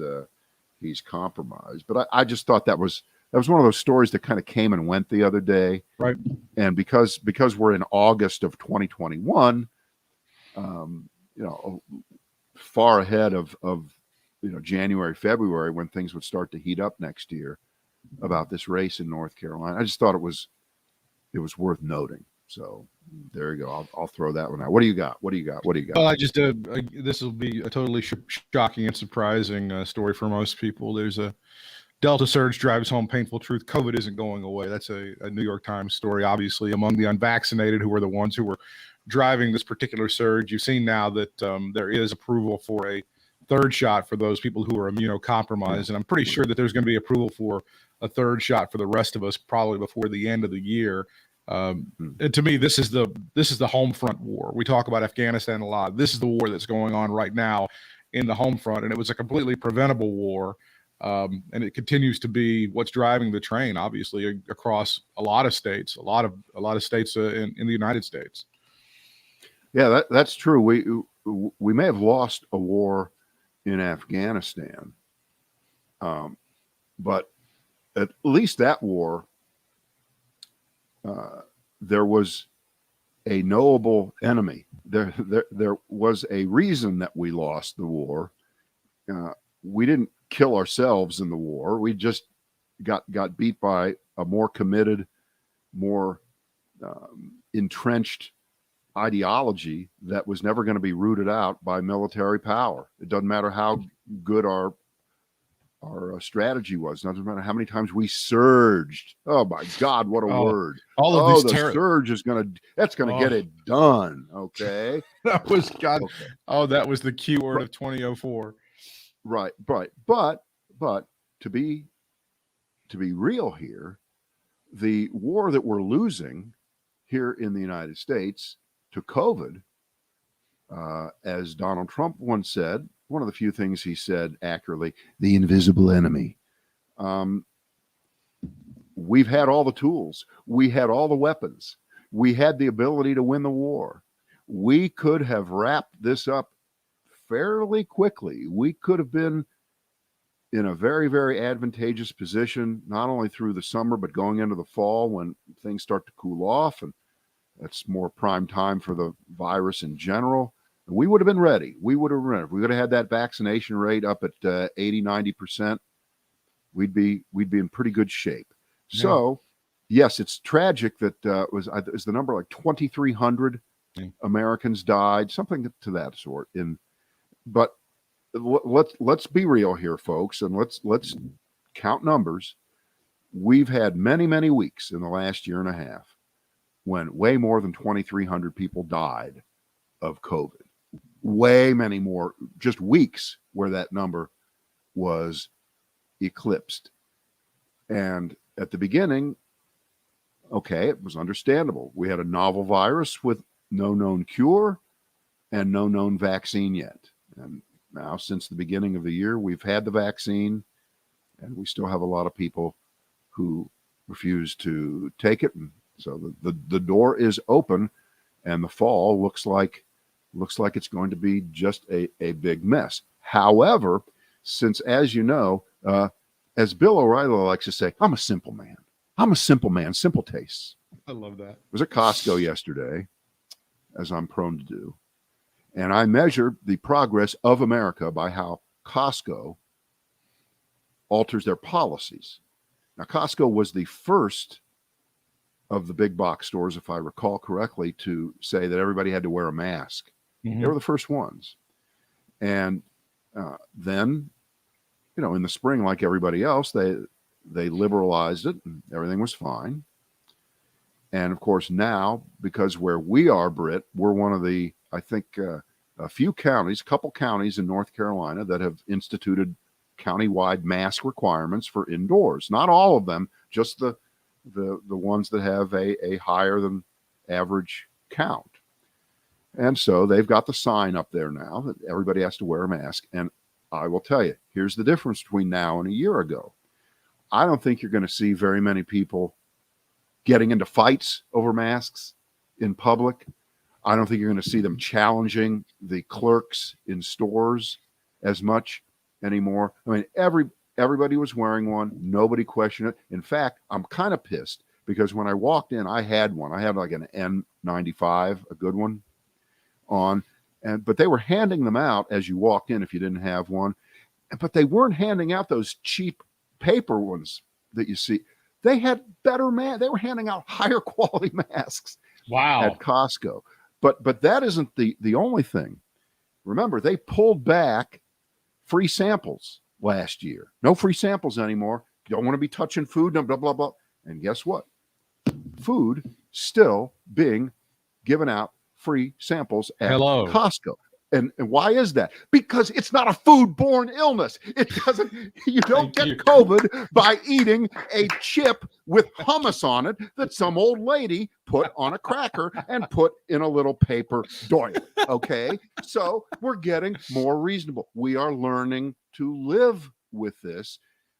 Speaker 2: compromised. But I just thought that was one of those stories that kind of came and went the other day.
Speaker 1: Right.
Speaker 2: And because we're in August of 2021, far ahead of January, February, when things would start to heat up next year about this race in North Carolina. I just thought it was worth noting. So there you go. I'll throw that one out. What do you got? Well,
Speaker 1: I just this will be a totally shocking and surprising story for most people. There's a Delta surge drives home painful truth. COVID isn't going away. That's a New York Times story. Obviously, among the unvaccinated, who are the ones who were driving this particular surge, you've seen now that there is approval for a third shot for those people who are immunocompromised, and I'm pretty sure that there's going to be approval for a third shot for the rest of us probably before the end of the year. And to me, this is the home front war. We talk about Afghanistan a lot. This is the war that's going on right now in the home front, and it was a completely preventable war. And it continues to be what's driving the train, obviously, across a lot of states, a lot of states in the United States.
Speaker 2: Yeah, that's true. We may have lost a war in Afghanistan, but at least that war, there was a knowable enemy. There was a reason that we lost the war. We didn't kill ourselves in the war. We just got beat by a more committed, more entrenched ideology that was never going to be rooted out by military power. It doesn't matter how good our strategy was. It doesn't matter how many times we surged. Oh my God, what a word!
Speaker 1: All of these
Speaker 2: surge is gonna get it done. Okay,
Speaker 1: that was God. Okay. Oh, that was the key word of 2004.
Speaker 2: Right. But But to be real here, the war that we're losing here in the United States to COVID, as Donald Trump once said, one of the few things he said accurately, the invisible enemy. We've had all the tools. We had all the weapons. We had the ability to win the war. We could have wrapped this up fairly quickly. We could have been in a very, very advantageous position, not only through the summer, but going into the fall when things start to cool off. And that's more prime time for the virus in general. We would have been ready. We would have had that vaccination rate up at 80, 90%. We'd be in pretty good shape. Yeah. So, yes, it's tragic that was the number like 2,300 Americans died, something to that sort. But let's be real here, folks, and let's count numbers. We've had many, many weeks in the last year and a half when way more than 2,300 people died of COVID. Way many more, just weeks where that number was eclipsed. And at the beginning, okay, it was understandable. We had a novel virus with no known cure and no known vaccine yet. And now, since the beginning of the year, we've had the vaccine, and we still have a lot of people who refuse to take it. And so the door is open, and the fall looks like it's going to be just a big mess. However, since, as you know, as Bill O'Reilly likes to say, I'm a simple man. I'm a simple man, simple tastes.
Speaker 1: I love that.
Speaker 2: I was at Costco yesterday, as I'm prone to do. And I measured the progress of America by how Costco alters their policies. Now, Costco was the first of the big box stores, if I recall correctly, to say that everybody had to wear a mask. Mm-hmm. They were the first ones. And then, in the spring, like everybody else, they liberalized it and everything was fine. And of course, now, because where we are, Britt, we're one of the, I think, a couple counties in North Carolina that have instituted countywide mask requirements for indoors. Not all of them, just the ones that have a higher than average count. And so they've got the sign up there now that everybody has to wear a mask. And I will tell you, here's the difference between now and a year ago. I don't think you're going to see very many people getting into fights over masks in public. I don't think you're going to see them challenging the clerks in stores as much anymore. I mean, everybody was wearing one. Nobody questioned it. In fact, I'm kind of pissed because when I walked in, I had one. I had like an N95, a good one on. But they were handing them out as you walked in if you didn't have one. But they weren't handing out those cheap paper ones that you see. They had better they were handing out higher quality masks.
Speaker 1: Wow.
Speaker 2: At Costco. But that isn't the only thing. Remember, they pulled back free samples last year. No free samples anymore. You don't want to be touching food, blah, blah, blah. And guess what? Food still being given out free samples at Costco. And why is that? Because it's not a foodborne illness. You don't get COVID by eating a chip with hummus on it that some old lady put on a cracker and put in a little paper doily. Okay? So we're getting more reasonable. We are learning to live with this,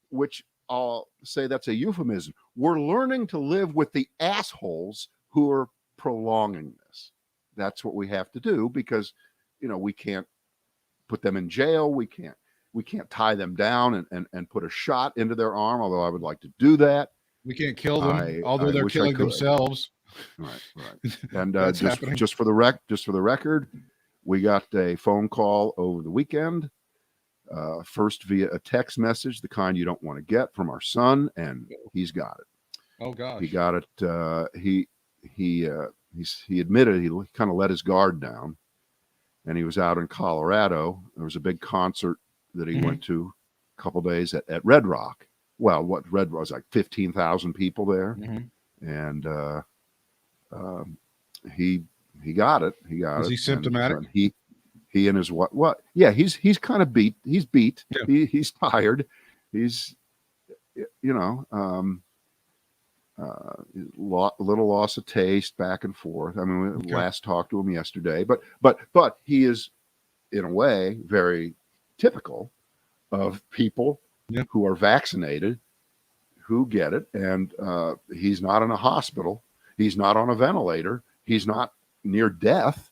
Speaker 2: which I'll say that's a euphemism. We're learning to live with the assholes who are prolonging this. That's what we have to do because we can't put them in jail. We can't tie them down and put a shot into their arm, although I would like to do that.
Speaker 1: We can't kill them, although they're killing themselves.
Speaker 2: Right. And just for the record, we got a phone call over the weekend, first via a text message, the kind you don't want to get, from our son, and he's got it.
Speaker 1: Oh gosh.
Speaker 2: He got it. He admitted he kind of let his guard down. And he was out in Colorado. There was a big concert that he went to a couple days at Red Rock. Well, what Red Rock was like 15,000 people there. Mm-hmm. And he got it. He got it.
Speaker 1: Was he symptomatic?
Speaker 2: And he and his what? Yeah, he's kind of beat. He's beat. Yeah. He's tired. he's, little loss of taste back and forth. I mean, we last talked to him yesterday, but he is in a way very typical of people who are vaccinated, who get it. And he's not in a hospital. He's not on a ventilator. He's not near death.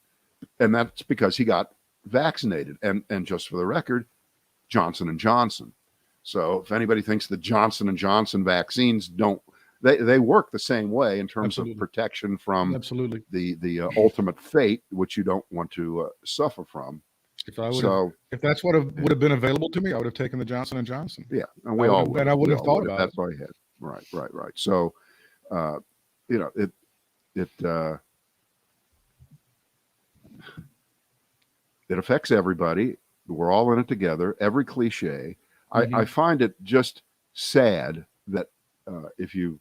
Speaker 2: And that's because he got vaccinated. And just for the record, Johnson & Johnson. So if anybody thinks the Johnson & Johnson vaccines don't, they work the same way in terms of protection from the ultimate fate, which you don't want to suffer from.
Speaker 1: If that's what would have been available to me, I would have taken the Johnson & Johnson.
Speaker 2: Yeah, and we all would.
Speaker 1: And I would have thought about
Speaker 2: it. That's what I had. Right. So, it affects everybody. We're all in it together. Every cliche. I find it just sad that if you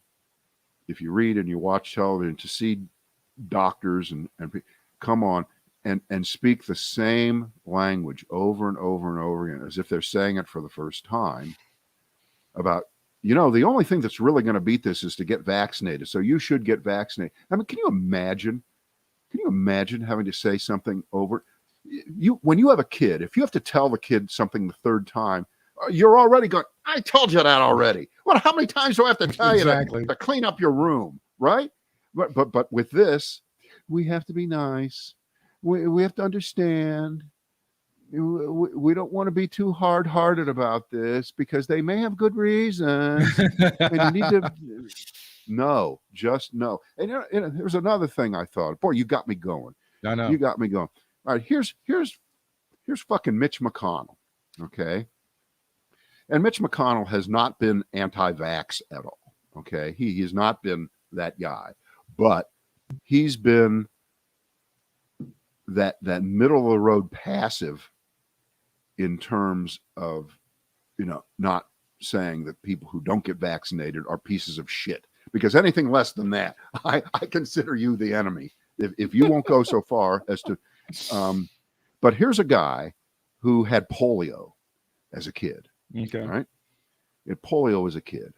Speaker 2: read and you watch television, to see doctors and come on and speak the same language over and over and over again, as if they're saying it for the first time, about, the only thing that's really going to beat this is to get vaccinated. So you should get vaccinated. I mean, can you imagine having to say something over? When you have a kid, if you have to tell the kid something the third time, you're already going, I told you that already. What? How many times do I have to tell you to clean up your room, right? But with this, we have to be nice. We have to understand. We don't want to be too hard-hearted about this because they may have good reasons. And you need to just no. And there's another thing I thought. Boy, you got me going.
Speaker 1: I know.
Speaker 2: You got me going. All right, here's fucking Mitch McConnell. Okay. And Mitch McConnell has not been anti-vax at all. Okay. He has not been that guy, but he's been that middle of the road passive in terms of, not saying that people who don't get vaccinated are pieces of shit, because anything less than that, I consider you the enemy. If you won't go so far as to, but here's a guy who had polio as a kid.
Speaker 1: Okay.
Speaker 2: Right. He had polio as a kid.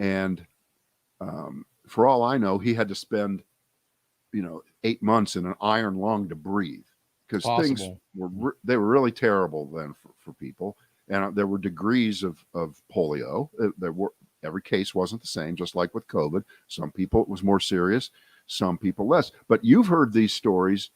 Speaker 2: And for all I know, he had to spend, 8 months in an iron lung to breathe, because things were really terrible then for people. And there were degrees of polio. Every case wasn't the same, just like with COVID. Some people it was more serious, some people less. But you've heard these stories.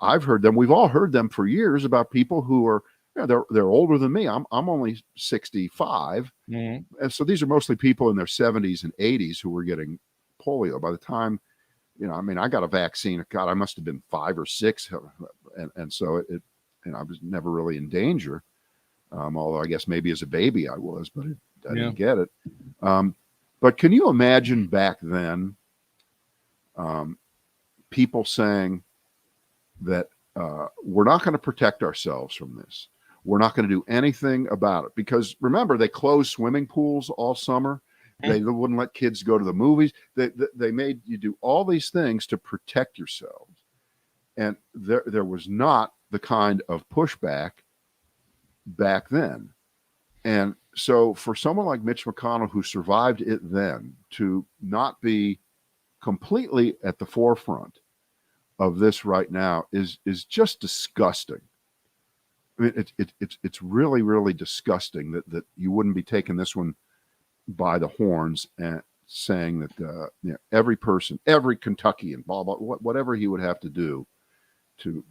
Speaker 2: I've heard them. We've all heard them for years about people who are, they're older than me. I'm only 65. Mm-hmm. And so these are mostly people in their 70s and 80s who were getting polio. By the time, I got a vaccine. God, I must have been 5 or 6. And so I was never really in danger. Although I guess maybe as a baby I was, but I didn't get it. But can you imagine back then, people saying that we're not going to protect ourselves from this. We're not going to do anything about it, because remember, they closed swimming pools all summer. They wouldn't let kids go to the movies. They made you do all these things to protect yourselves. And there was not the kind of pushback back then. And so for someone like Mitch McConnell, who survived it then, to not be completely at the forefront of this right now is just disgusting. I mean, it's really, really disgusting that you wouldn't be taking this one by the horns and saying that every person, every Kentuckian, blah blah, whatever he would have to do to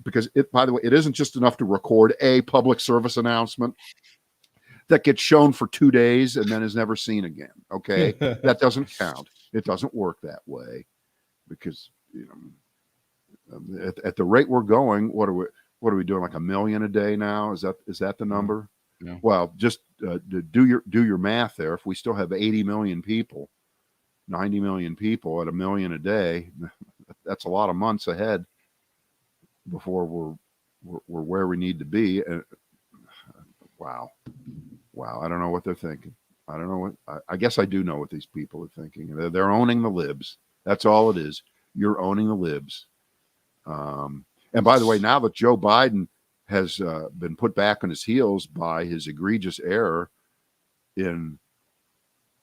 Speaker 2: because by the way, it isn't just enough to record a public service announcement that gets shown for 2 days and then is never seen again. Okay, that doesn't count. It doesn't work that way, because at the rate we're going, what are we doing? Like 1 million a day now? Is that the number? Yeah. Well, just do your math there. If we still have 80 million people, 90 million people at 1 million a day, that's a lot of months ahead before we're where we need to be. Wow. I don't know what they're thinking. I don't know I guess I do know what these people are thinking. They're owning the libs. That's all it is. You're owning the libs. And by the way, now that Joe Biden has been put back on his heels by his egregious error in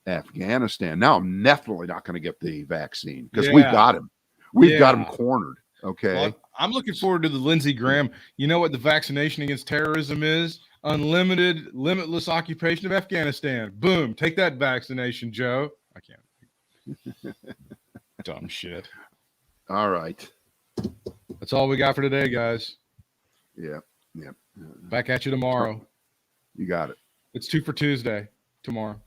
Speaker 2: Afghanistan. Now I'm definitely not going to get the vaccine because we've got him. We've got him cornered. Okay.
Speaker 1: Well, I'm looking forward to the Lindsey Graham. You know what the vaccination against terrorism is? Unlimited, limitless occupation of Afghanistan. Boom. Take that vaccination, Joe. I can't. Dumb shit.
Speaker 2: All right.
Speaker 1: That's all we got for today, guys.
Speaker 2: Yeah. Yeah.
Speaker 1: Back at you tomorrow.
Speaker 2: You got it.
Speaker 1: It's 2 for Tuesday tomorrow.